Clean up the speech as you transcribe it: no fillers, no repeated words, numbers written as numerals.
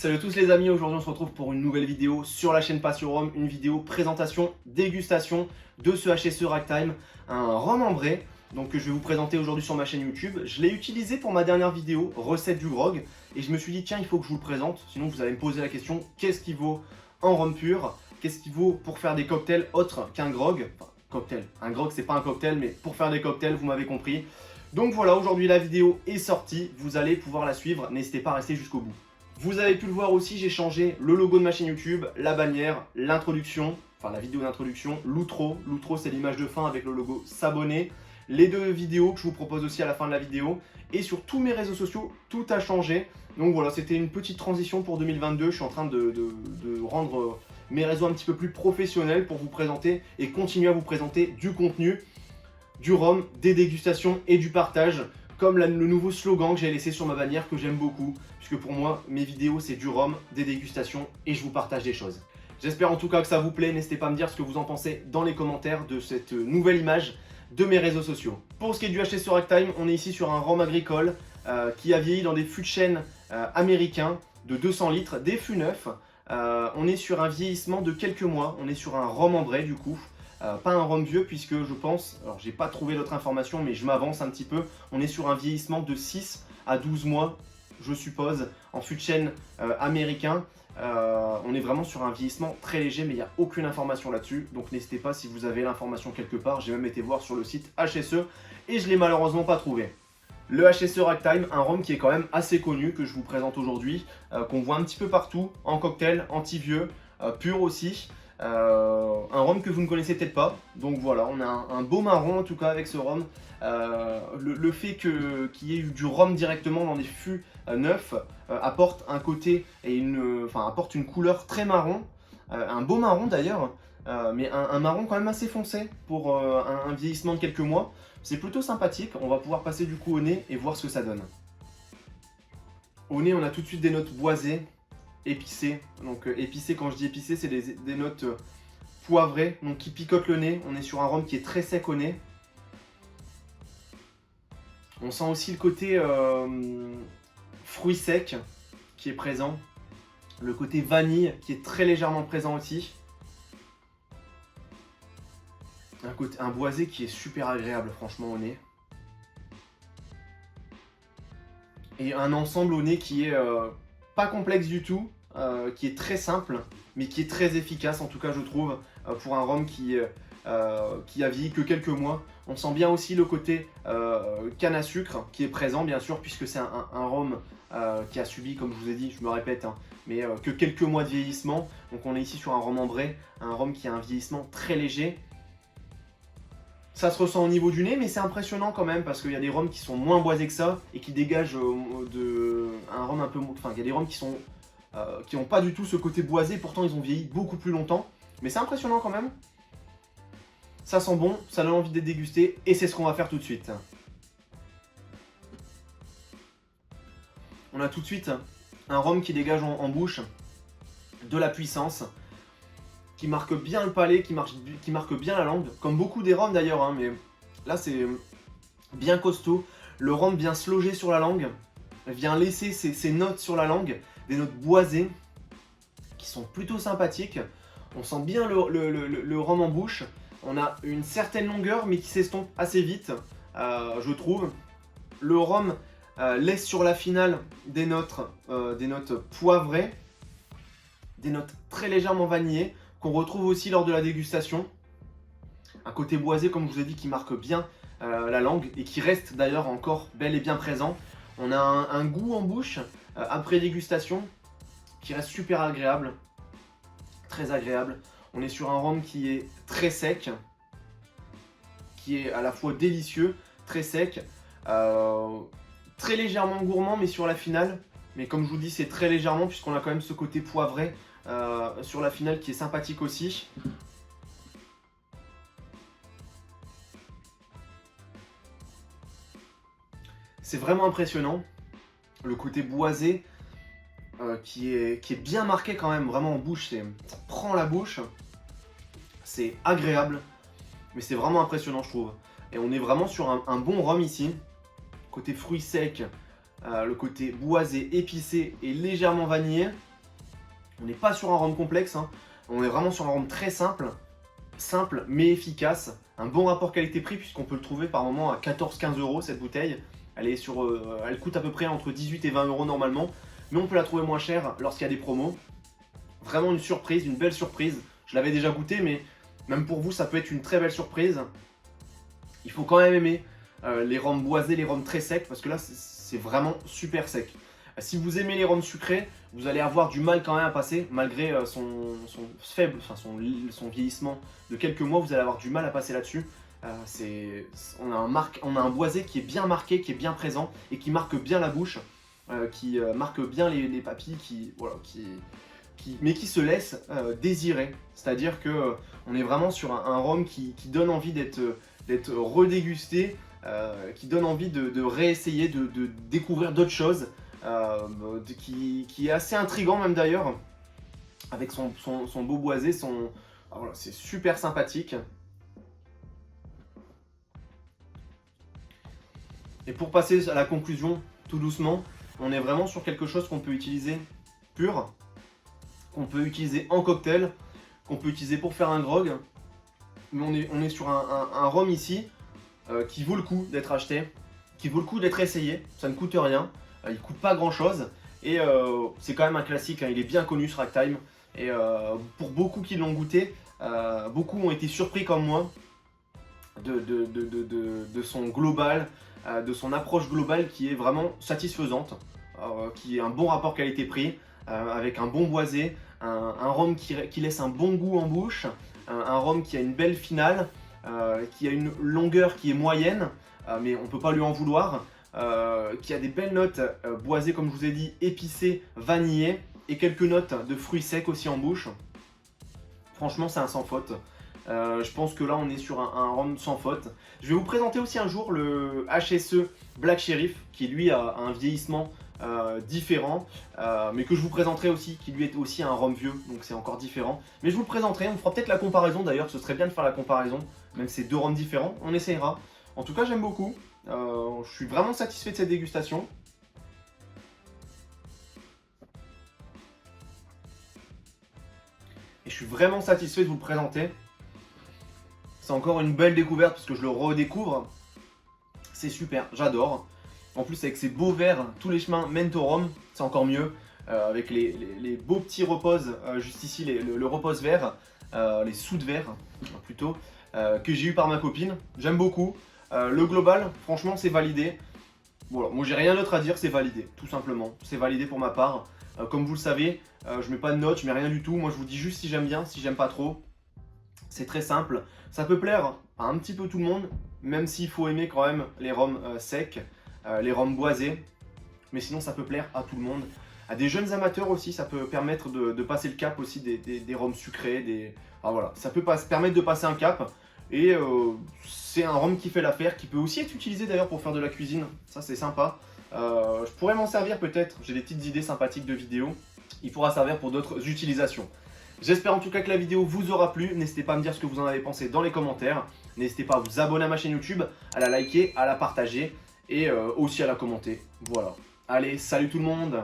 Salut à tous les amis, aujourd'hui on se retrouve pour une nouvelle vidéo sur la chaîne Passion Rhum, une vidéo présentation, dégustation de ce HSE Ragtime, un rhum ambré, donc que je vais vous présenter aujourd'hui sur ma chaîne YouTube. Je l'ai utilisé pour ma dernière vidéo, recette du grog, et je me suis dit tiens il faut que je vous le présente, sinon vous allez me poser la question qu'est-ce qui vaut en rhum pur, qu'est-ce qui vaut pour faire des cocktails autres qu'un grog, enfin cocktail, un grog c'est pas un cocktail mais pour faire des cocktails vous m'avez compris. Donc voilà, aujourd'hui la vidéo est sortie, vous allez pouvoir la suivre, n'hésitez pas à rester jusqu'au bout. Vous avez pu le voir aussi, j'ai changé le logo de ma chaîne YouTube, la bannière, l'introduction, enfin la vidéo d'introduction, l'outro. L'outro c'est l'image de fin avec le logo s'abonner. Les deux vidéos que je vous propose aussi à la fin de la vidéo. Et sur tous mes réseaux sociaux, tout a changé. Donc voilà, c'était une petite transition pour 2022. Je suis en train de rendre mes réseaux un petit peu plus professionnels pour vous présenter et continuer à vous présenter du contenu, du rhum, des dégustations et du partage. Comme le nouveau slogan que j'ai laissé sur ma bannière que j'aime beaucoup, puisque pour moi, mes vidéos c'est du rhum, des dégustations et je vous partage des choses. J'espère en tout cas que ça vous plaît, n'hésitez pas à me dire ce que vous en pensez dans les commentaires de cette nouvelle image de mes réseaux sociaux. Pour ce qui est du HSE Ragtime, on est ici sur un rhum agricole qui a vieilli dans des fûts de chêne américains de 200 litres, des fûts neufs. On est sur un vieillissement de quelques mois, on est sur un rhum ambré du coup. Pas un rhum vieux puisque je pense, alors j'ai pas trouvé d'autres informations mais je m'avance un petit peu, on est sur un vieillissement de 6 à 12 mois je suppose en fût de chêne américain. On est vraiment sur un vieillissement très léger mais il n'y a aucune information là-dessus, donc n'hésitez pas si vous avez l'information quelque part. J'ai même été voir sur le site HSE et je l'ai malheureusement pas trouvé. Le HSE Ragtime, un rhum qui est quand même assez connu que je vous présente aujourd'hui, qu'on voit un petit peu partout, en cocktail, anti-vieux, pur aussi. Un rhum que vous ne connaissez peut-être pas, donc voilà, on a un beau marron en tout cas avec ce rhum. Le fait qu'il y ait eu du rhum directement dans des fûts neufs apporte un côté et apporte une couleur très marron, un beau marron d'ailleurs, mais un marron quand même assez foncé pour un vieillissement de quelques mois. C'est plutôt sympathique, on va pouvoir passer du coup au nez et voir ce que ça donne. Au nez on a tout de suite des notes boisées, épicé. Donc épicé, quand je dis épicé, c'est des notes poivrées, donc qui picotent le nez. On est sur un rhum qui est très sec au nez. On sent aussi le côté fruit sec qui est présent. Le côté vanille qui est très légèrement présent aussi. Un boisé qui est super agréable franchement au nez. Et un ensemble au nez qui est pas complexe du tout. Qui est très simple, mais qui est très efficace, en tout cas je trouve, pour un rhum qui a vieilli que quelques mois. On sent bien aussi le côté canne à sucre qui est présent, bien sûr, puisque c'est un rhum qui a subi, comme je vous ai dit, je me répète, hein, mais que quelques mois de vieillissement. Donc on est ici sur un rhum ambré, un rhum qui a un vieillissement très léger. Ça se ressent au niveau du nez, mais c'est impressionnant quand même, parce qu'il y a des rhums qui sont moins boisés que ça, et qui dégagent un rhum un peu... Enfin, il y a des rhums qui n'ont pas du tout ce côté boisé, pourtant ils ont vieilli beaucoup plus longtemps. Mais c'est impressionnant quand même. Ça sent bon, ça donne envie d'être dégusté, et c'est ce qu'on va faire tout de suite. On a tout de suite un rhum qui dégage en bouche de la puissance, qui marque bien le palais, qui marque bien la langue, comme beaucoup des rhums d'ailleurs, hein, mais là c'est bien costaud. Le rhum vient se loger sur la langue, vient laisser ses notes sur la langue, des notes boisées qui sont plutôt sympathiques. On sent bien le rhum en bouche. On a une certaine longueur mais qui s'estompe assez vite, je trouve. Le rhum laisse sur la finale des notes poivrées, des notes très légèrement vanillées qu'on retrouve aussi lors de la dégustation. Un côté boisé comme je vous ai dit qui marque bien la langue et qui reste d'ailleurs encore bel et bien présent. On a un goût en bouche après dégustation qui reste super agréable, très agréable. On est sur un rhum qui est très sec, qui est à la fois délicieux, très sec, très légèrement gourmand mais sur la finale. Mais comme je vous dis c'est très légèrement puisqu'on a quand même ce côté poivré sur la finale qui est sympathique aussi. C'est vraiment impressionnant, le côté boisé qui est bien marqué quand même, vraiment en bouche, ça prend la bouche, c'est agréable, mais c'est vraiment impressionnant je trouve. Et on est vraiment sur un bon rhum ici, côté fruits secs, le côté boisé, épicé et légèrement vanillé. On n'est pas sur un rhum complexe, hein. On est vraiment sur un rhum très simple mais efficace. Un bon rapport qualité-prix puisqu'on peut le trouver par moment à 14-15 € cette bouteille. Elle coûte à peu près entre 18 et 20 € normalement, mais on peut la trouver moins chère lorsqu'il y a des promos. Vraiment une surprise, une belle surprise. Je l'avais déjà goûté, mais même pour vous, ça peut être une très belle surprise. Il faut quand même aimer les rhums boisés, les rhums très secs, parce que là, c'est vraiment super sec. Si vous aimez les rhums sucrés, vous allez avoir du mal quand même à passer, malgré son vieillissement de quelques mois, vous allez avoir du mal à passer là-dessus. On a un boisé qui est bien marqué, qui est bien présent et qui marque bien la bouche, qui marque bien les papilles, mais qui se laisse désirer. C'est-à-dire que on est vraiment sur un rhum qui donne envie d'être redégusté, qui donne envie de réessayer, de découvrir d'autres choses, qui est assez intriguant même d'ailleurs, avec son beau boisé, voilà, c'est super sympathique. Et pour passer à la conclusion, tout doucement, on est vraiment sur quelque chose qu'on peut utiliser pur, qu'on peut utiliser en cocktail, qu'on peut utiliser pour faire un grog. Mais on est sur un rhum ici qui vaut le coup d'être acheté, qui vaut le coup d'être essayé, ça ne coûte rien, il coûte pas grand chose, et c'est quand même un classique, hein, il est bien connu ce Ragtime, et pour beaucoup qui l'ont goûté, beaucoup ont été surpris comme moi de son global, de son approche globale qui est vraiment satisfaisante, qui est un bon rapport qualité-prix, avec un bon boisé, un rhum qui laisse un bon goût en bouche, un rhum qui a une belle finale, qui a une longueur qui est moyenne, mais on ne peut pas lui en vouloir, qui a des belles notes boisées comme je vous ai dit, épicées, vanillées, et quelques notes de fruits secs aussi en bouche. Franchement c'est un sans faute. Je pense que là on est sur un rhum sans faute. Je vais vous présenter aussi un jour le HSE Black Sheriff qui lui a un vieillissement différent, mais que je vous présenterai aussi, qui lui est aussi un rhum vieux, donc c'est encore différent. Mais je vous le présenterai, on fera peut-être la comparaison d'ailleurs, ce serait bien de faire la comparaison, même si c'est deux rhums différents, on essayera. En tout cas j'aime beaucoup, je suis vraiment satisfait de cette dégustation. Et je suis vraiment satisfait de vous le présenter. C'est encore une belle découverte parce que je le redécouvre. C'est super, j'adore. En plus avec ces beaux verres, tous les chemins mènent au rhum, c'est encore mieux. Avec les beaux petits reposes, juste ici le repose vert, les sous de verre plutôt, que j'ai eu par ma copine. J'aime beaucoup. Le global, franchement c'est validé. Voilà, moi j'ai rien d'autre à dire, c'est validé, tout simplement. C'est validé pour ma part. Comme vous le savez, je mets pas de notes, je mets rien du tout. Moi je vous dis juste si j'aime bien, si j'aime pas trop. C'est très simple. Ça peut plaire à un petit peu tout le monde, même s'il faut aimer quand même les rhums secs, les rhums boisés. Mais sinon ça peut plaire à tout le monde. À des jeunes amateurs aussi, ça peut permettre de passer le cap aussi des rhums sucrés. Enfin, voilà, ça peut permettre de passer un cap. Et c'est un rhum qui fait l'affaire, qui peut aussi être utilisé d'ailleurs pour faire de la cuisine. Ça c'est sympa. Je pourrais m'en servir peut-être, j'ai des petites idées sympathiques de vidéos. Il pourra servir pour d'autres utilisations. J'espère en tout cas que la vidéo vous aura plu. N'hésitez pas à me dire ce que vous en avez pensé dans les commentaires. N'hésitez pas à vous abonner à ma chaîne YouTube, à la liker, à la partager et aussi à la commenter. Voilà. Allez, salut tout le monde!